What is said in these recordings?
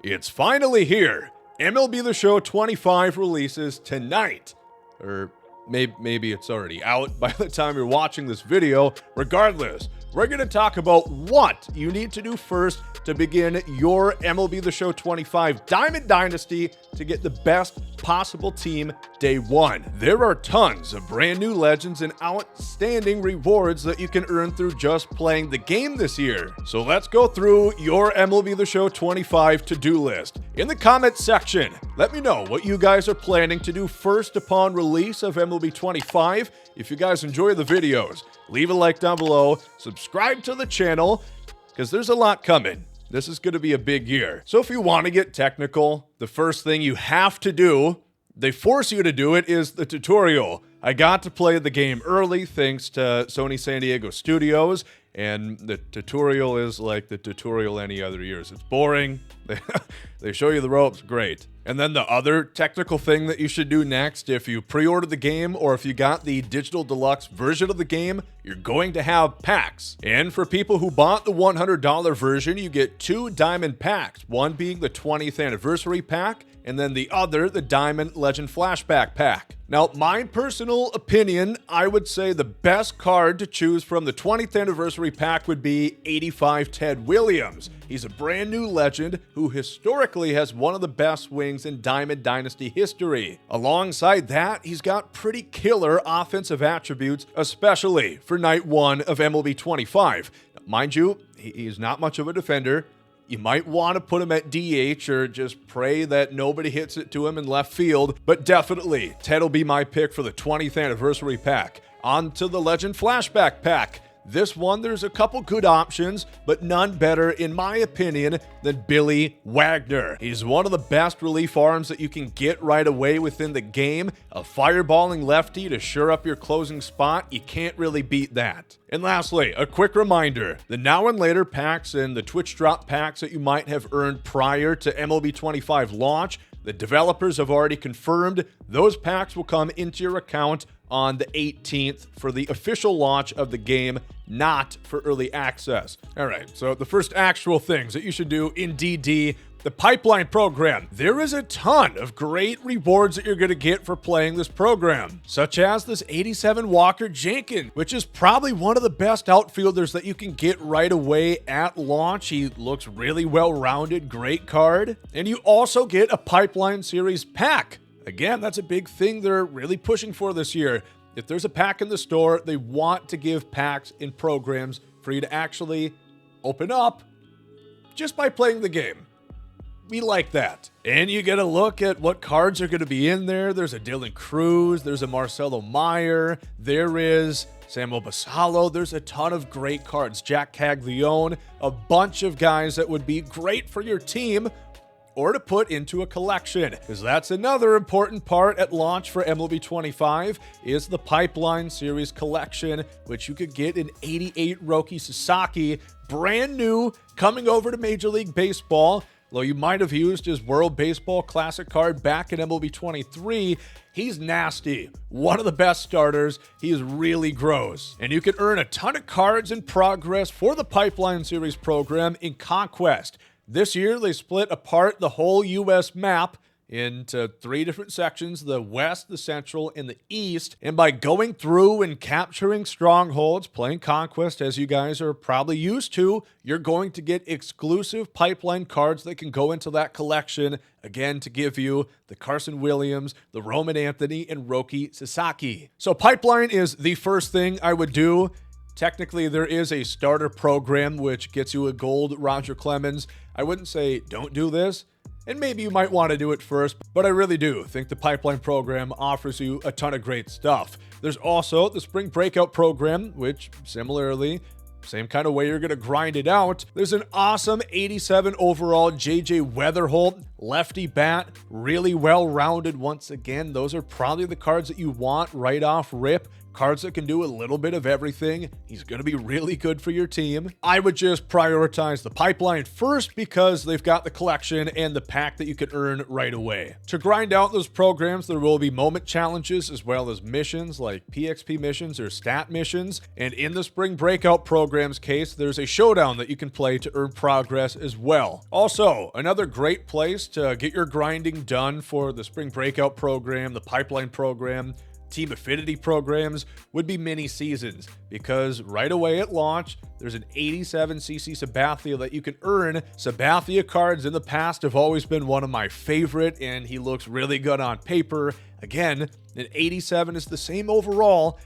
It's finally here. MLB The Show 25 releases tonight. Or maybe it's already out by the time you're watching this video. Regardless, we're going to talk about what you need to do first to begin your MLB The Show 25 Diamond Dynasty to get the best possible team day one. There are tons of brand new legends and outstanding rewards that you can earn through just playing the game this year. So let's go through your MLB The Show 25 to-do list. In the comments section, let me know what you guys are planning to do first upon release of MLB 25. If you guys enjoy the videos, leave a like down below, subscribe to the channel, because there's a lot coming. This is going to be a big year. So if you want to get technical, the first thing you have to do, they force you to do it, is the tutorial. I got to play the game early thanks to Sony San Diego Studios, and the tutorial is like the tutorial any other years. It's boring. They show you the ropes, great. And then the other technical thing that you should do next, if you pre-ordered the game or if you got the digital deluxe version of the game, you're going to have packs. And for people who bought the $100 version, you get 2 diamond packs, one being the 20th anniversary pack, and then the other, the Diamond Legend Flashback pack. Now, my personal opinion, I would say the best card to choose from the 20th anniversary pack would be 85 Ted Williams. He's a brand new legend who historically has one of the best swings in Diamond Dynasty history. Alongside that, he's got pretty killer offensive attributes, especially for night 1 of MLB 25. Now, mind you, he's not much of a defender. You might want to put him at DH or just pray that nobody hits it to him in left field, but definitely Ted will be my pick for the 20th anniversary pack. On to the Legend Flashback pack. This one, there's a couple good options, but none better, in my opinion, than Billy Wagner. He's one of the best relief arms that you can get right away within the game. A fireballing lefty to shore up your closing spot, you can't really beat that. And lastly, a quick reminder, the Now and Later packs and the Twitch Drop packs that you might have earned prior to MLB 25 launch, the developers have already confirmed those packs will come into your account on the 18th for the official launch of the game, not for early access. All right, so the first actual things that you should do in DD, the pipeline program. There is a ton of great rewards that you're going to get for playing this program, such as this 87 Walker Jenkins, which is probably one of the best outfielders that you can get right away at launch. He looks really well-rounded, great card. And you also get a Pipeline Series pack. Again, that's a big thing they're really pushing for this year. If there's a pack in the store, they want to give packs in programs for you to actually open up just by playing the game. We like that. And you get a look at what cards are going to be in there. There's a Dylan Cruz, there's a Marcelo Meyer, there is Samuel Basallo, there's a ton of great cards. Jack Caglione, a bunch of guys that would be great for your team or to put into a collection, because that's another important part at launch for MLB 25 is the Pipeline Series collection, which you could get in 88 Roki Sasaki, brand new, coming over to Major League Baseball. Though you might have used his World Baseball Classic card back in MLB 23, he's nasty. One of the best starters. He is really gross. And you can earn a ton of cards in progress for the Pipeline Series program in Conquest. This year, they split apart the whole U.S. map into 3 different sections, the West, the Central, and the East. And by going through and capturing strongholds, playing Conquest as you guys are probably used to, you're going to get exclusive Pipeline cards that can go into that collection, again, to give you the Carson Williams, the Roman Anthony, and Roki Sasaki. So Pipeline is the first thing I would do. Technically, there is a starter program which gets you a gold Roger Clemens. I wouldn't say don't do this, and maybe you might want to do it first, but I really do think the Pipeline program offers you a ton of great stuff. There's also the Spring Breakout program, which similarly, same kind of way you're going to grind it out. There's an awesome 87 overall JJ Weatherholt, lefty bat, really well-rounded once again. Those are probably the cards that you want right off rip cards that can do a little bit of everything. He's going to be really good for your team. I would just prioritize the pipeline first because they've got the collection and the pack that you can earn right away. To grind out those programs, there will be moment challenges as well as missions like PXP missions or stat missions. And in the Spring Breakout program's case, there's a showdown that you can play to earn progress as well. Also, another great place to get your grinding done for the Spring Breakout program, the pipeline program, Team Affinity programs would be mini seasons, because right away at launch, there's an 87cc Sabathia that you can earn. Sabathia cards in the past have always been one of my favorite, and he looks really good on paper. Again, an 87 is the same overall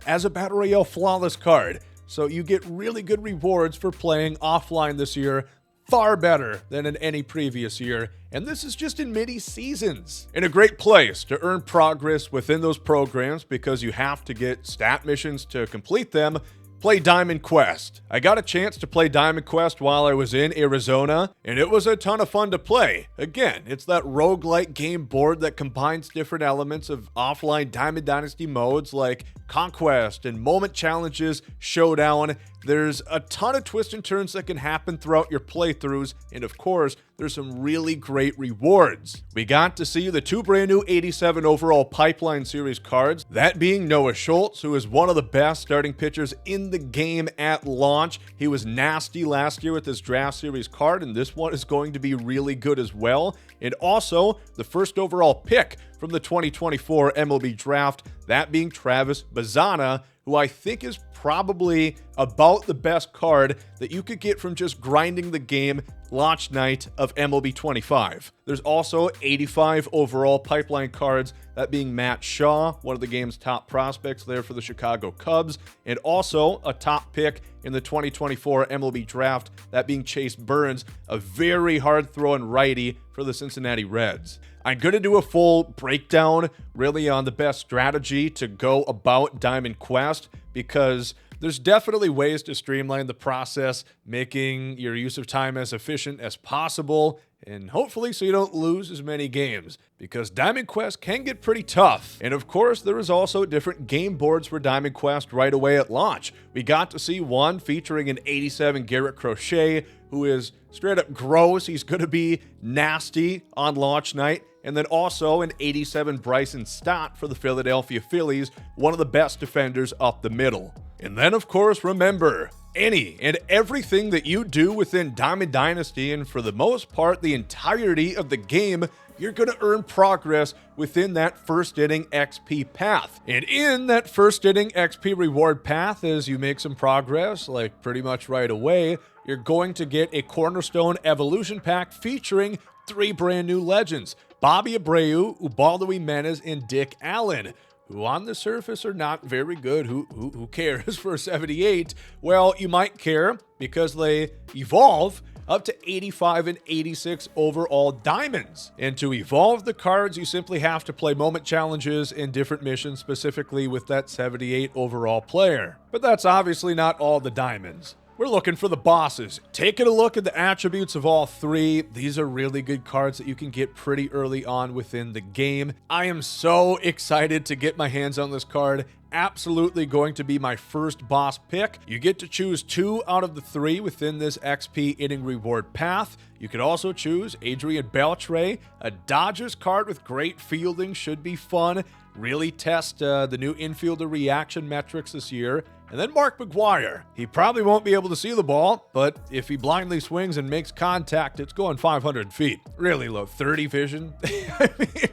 as a Battle Royale Flawless card, so you get really good rewards for playing offline this year, far better than in any previous year, and this is just in mini seasons. In a great place to earn progress within those programs because you have to get stat missions to complete them. Play Diamond Quest. I got a chance to play Diamond Quest while I was in Arizona, and it was a ton of fun to play. Again, it's that roguelike game board that combines different elements of offline Diamond Dynasty modes like Conquest and moment challenges, showdown. There's a ton of twists and turns that can happen throughout your playthroughs, and of course, there's some really great rewards. We got to see the 2 brand new 87 overall Pipeline Series cards, that being Noah Schultz, who is one of the best starting pitchers in the game at launch. He was nasty last year with his Draft Series card, and this one is going to be really good as well. And also, the first overall pick from the 2024 MLB Draft, that being Travis Bazzana, who I think is probably about the best card that you could get from just grinding the game launch night of MLB 25. There's also 85 overall pipeline cards, that being Matt Shaw, one of the game's top prospects there for the Chicago Cubs, and also a top pick in the 2024 MLB Draft, that being Chase Burns, a very hard-throwing righty for the Cincinnati Reds. I'm going to do a full breakdown really on the best strategy to go about Diamond Quest, because there's definitely ways to streamline the process, making your use of time as efficient as possible, and hopefully so you don't lose as many games, because Diamond Quest can get pretty tough. And of course, there is also different game boards for Diamond Quest right away at launch. We got to see one featuring an 87 Garrett Crochet, who is straight up gross. He's going to be nasty on launch night. And then also an 87 Bryson Stott for the Philadelphia Phillies, one of the best defenders up the middle. And then, of course, remember, any and everything that you do within Diamond Dynasty, and for the most part, the entirety of the game, you're going to earn progress within that first inning XP path. And in that first inning XP reward path, as you make some progress, like pretty much right away, you're going to get a Cornerstone Evolution Pack featuring 3 brand new legends: Bobby Abreu, Ubaldo Jimenez, and Dick Allen, who on the surface are not very good. Who cares for 78? Well, you might care because they evolve up to 85 and 86 overall diamonds. And to evolve the cards, you simply have to play moment challenges and different missions, specifically with that 78 overall player. But that's obviously not all the diamonds. We're looking for the bosses. Taking a look at the attributes of all 3, these are really good cards that you can get pretty early on within the game. I am so excited to get my hands on this card. Absolutely going to be my first boss pick. You get to choose 2 out of the 3 within this XP inning reward path. You could also choose Adrian Beltre, a Dodgers card with great fielding, should be fun. Really test the new infielder reaction metrics this year. And then Mark McGwire. He probably won't be able to see the ball, but if he blindly swings and makes contact, it's going 500 feet. Really low. 30 vision. I mean,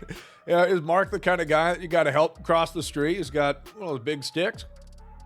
yeah, is Mark the kind of guy that you got to help cross the street? He's got one of those big sticks.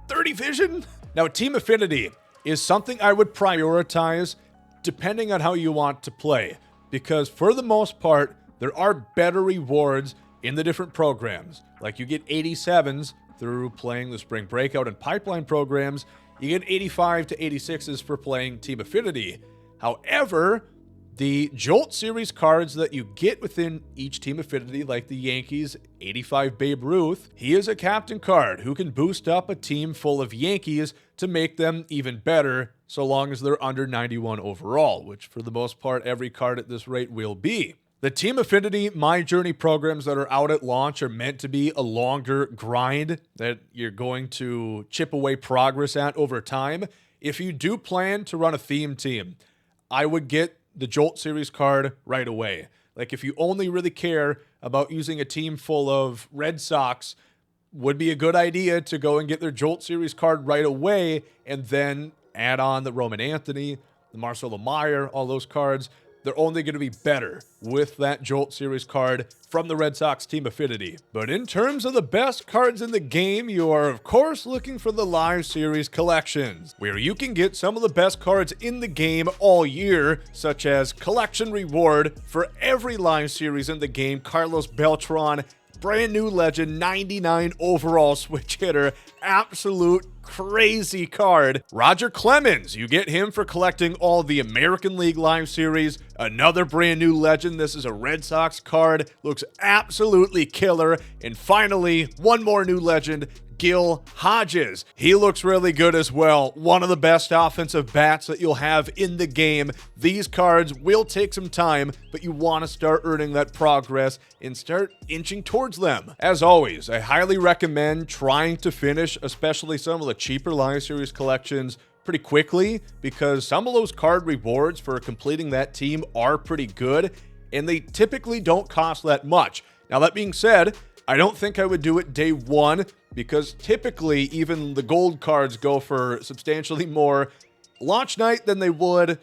30 vision? Now, Team Affinity is something I would prioritize depending on how you want to play, because for the most part, there are better rewards in the different programs. Like you get 87s through playing the Spring Breakout and Pipeline programs. You get 85 to 86s for playing Team Affinity. However, the Jolt Series cards that you get within each Team Affinity, like the Yankees 85 Babe Ruth, he is a captain card who can boost up a team full of Yankees to make them even better, so long as they're under 91 overall, which for the most part every card at this rate will be. The Team Affinity My Journey programs that are out at launch are meant to be a longer grind that you're going to chip away progress at over time. If you do plan to run a theme team, I would get the Jolt Series card right away. Like, if you only really care about using a team full of Red Sox, would be a good idea to go and get their Jolt Series card right away and then add on the Roman Anthony, the Marcelo Meyer, all those cards. They're only going to be better with that Jolt Series card from the Red Sox Team Affinity. But in terms of the best cards in the game, you are of course looking for the Live Series collections, where you can get some of the best cards in the game all year, such as collection reward for every Live Series in the game, Carlos Beltran, brand new legend, 99 overall switch hitter, absolute crazy card. Roger Clemens, you get him for collecting all the American League Live Series, another brand new legend. This is a Red Sox card, looks absolutely killer. And finally, one more new legend, Gil Hodges. He looks really good as well. One of the best offensive bats that you'll have in the game. These cards will take some time, but you want to start earning that progress and start inching towards them. As always, I highly recommend trying to finish, especially some of the cheaper Live Series collections, pretty quickly, because some of those card rewards for completing that team are pretty good, and they typically don't cost that much. Now, that being said, I don't think I would do it day one, because typically even the gold cards go for substantially more launch night than they would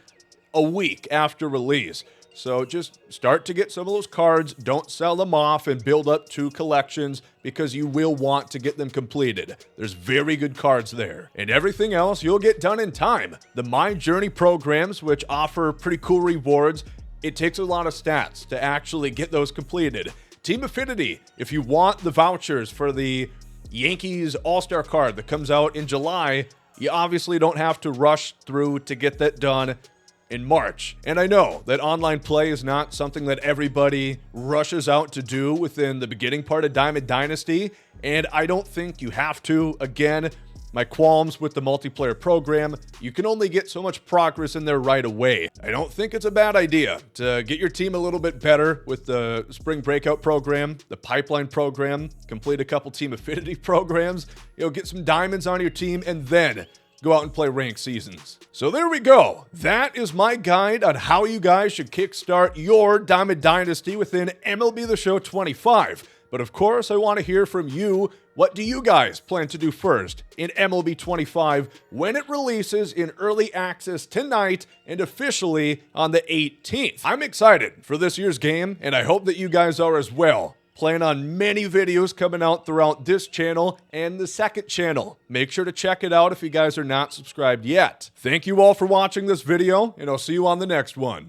a week after release. So just start to get some of those cards, don't sell them off, and build up 2 collections, because you will want to get them completed. There's very good cards there. And everything else you'll get done in time. The My Journey programs, which offer pretty cool rewards, it takes a lot of stats to actually get those completed. Team Affinity, if you want the vouchers for the Yankees All-Star card that comes out in July, you obviously don't have to rush through to get that done in March. And I know that online play is not something that everybody rushes out to do within the beginning part of Diamond Dynasty, and I don't think you have to. Again, my qualms with the multiplayer program, you can only get so much progress in there right away. I don't think it's a bad idea to get your team a little bit better with the Spring Breakout program, the Pipeline program, complete a couple Team Affinity programs, get some diamonds on your team, and then go out and play ranked seasons. So there we go. That is my guide on how you guys should kickstart your Diamond Dynasty within MLB The Show 25. But of course, I want to hear from you. What do you guys plan to do first in MLB 25 when it releases in early access tonight and officially on the 18th? I'm excited for this year's game, and I hope that you guys are as well. Plan on many videos coming out throughout this channel and the second channel. Make sure to check it out if you guys are not subscribed yet. Thank you all for watching this video, and I'll see you on the next one.